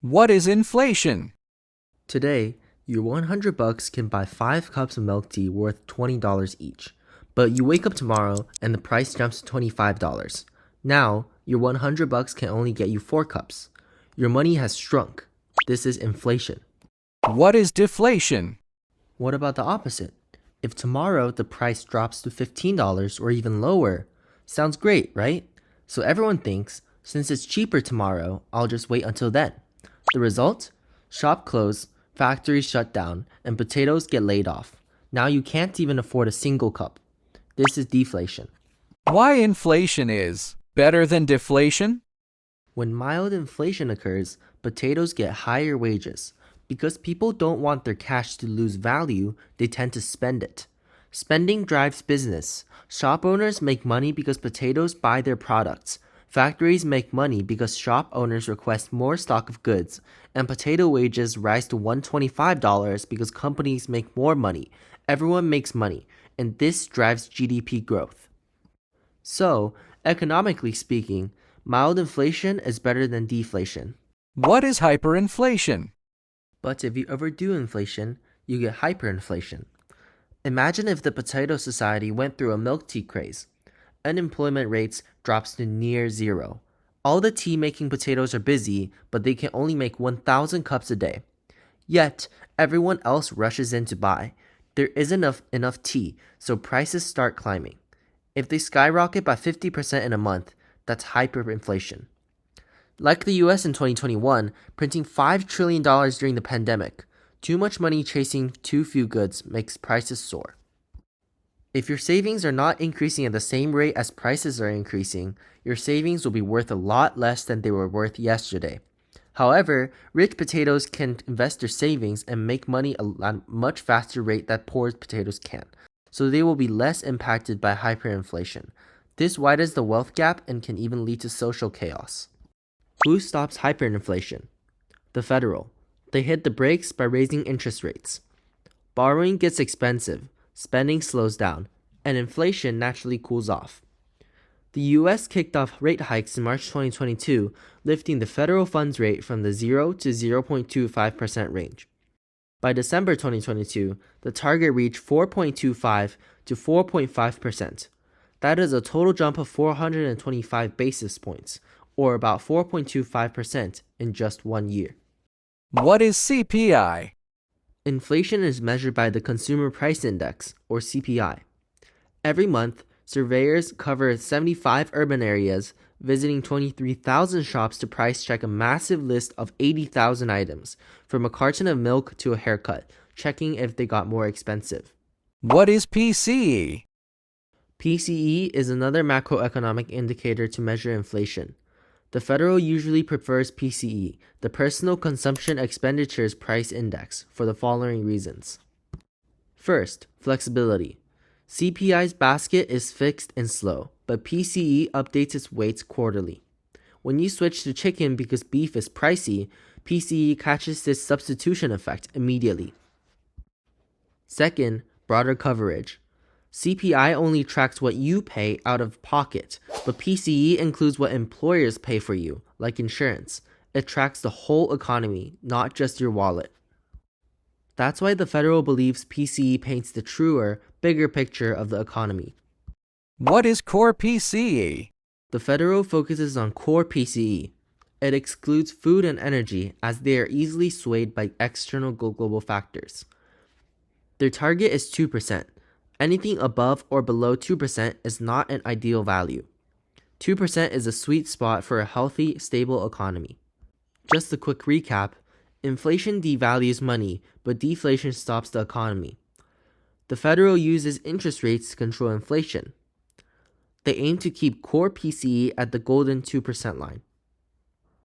What is inflation? Today, your $100 can buy 5 cups of milk tea worth $20 each. But you wake up tomorrow and the price jumps to $25. Now, your $100 can only get you 4 cups. Your money has shrunk. This is inflation. What is deflation? What about the opposite? If tomorrow the price drops to $15 or even lower, sounds great, right? So everyone thinks, since it's cheaper tomorrow, I'll just wait until then. The result? Shop close, factories shut down, and potatoes get laid off. Now you can't even afford a single cup. This is deflation. Why inflation is better than deflation? When mild inflation occurs, potatoes get higher wages. Because people don't want their cash to lose value, they tend to spend it. Spending drives business. Shop owners make money because potatoes buy their products. Factories make money because shop owners request more stock of goods. And potato wages rise to $125 because companies make more money. Everyone makes money, and this drives GDP growth. So, economically speaking, mild inflation is better than deflation. What is hyperinflation? But if you overdo inflation, you get hyperinflation. Imagine if the potato society went through a milk tea craze. Unemployment rates drops to near zero. All the tea-making potatoes are busy, but they can only make 1,000 cups a day. Yet, everyone else rushes in to buy. There isn't enough tea, so prices start climbing. If they skyrocket by 50% in a month, that's hyperinflation. Like the US in 2021, printing $5 trillion during the pandemic, too much money chasing too few goods makes prices soar. If your savings are not increasing at the same rate as prices are increasing, your savings will be worth a lot less than they were worth yesterday. However, rich potatoes can invest their savings and make money at a much faster rate than poor potatoes can, so they will be less impacted by hyperinflation. This widens the wealth gap and can even lead to social chaos. Who stops hyperinflation? The Federal. They hit the brakes by raising interest rates. Borrowing gets expensive, spending slows down, and inflation naturally cools off. The US kicked off rate hikes in March 2022, lifting the federal funds rate from the 0 to 0.25% range. By December 2022, the target reached 4.25 to 4.5%. That is a total jump of 425 basis points, or about 4.25% in just 1 year. What is CPI? Inflation is measured by the Consumer Price Index, or CPI. Every month, surveyors cover 75 urban areas, visiting 23,000 shops to price check a massive list of 80,000 items, from a carton of milk to a haircut, checking if they got more expensive. What is PCE? PCE is another macroeconomic indicator to measure inflation. The Federal usually prefers PCE, the Personal Consumption Expenditures Price Index, for the following reasons. First, flexibility. CPI's basket is fixed and slow, but PCE updates its weights quarterly. When you switch to chicken because beef is pricey, PCE catches this substitution effect immediately. Second, broader coverage. CPI only tracks what you pay out of pocket, but PCE includes what employers pay for you, like insurance. It tracks the whole economy, not just your wallet. That's why the Federal believes PCE paints the truer, bigger picture of the economy. What is core PCE? The Federal focuses on core PCE. It excludes food and energy as they are easily swayed by external global factors. Their target is 2%. Anything above or below 2% is not an ideal value. 2% is a sweet spot for a healthy, stable economy. Just a quick recap, inflation devalues money, but deflation stops the economy. The Federal uses interest rates to control inflation. They aim to keep core PCE at the golden 2% line.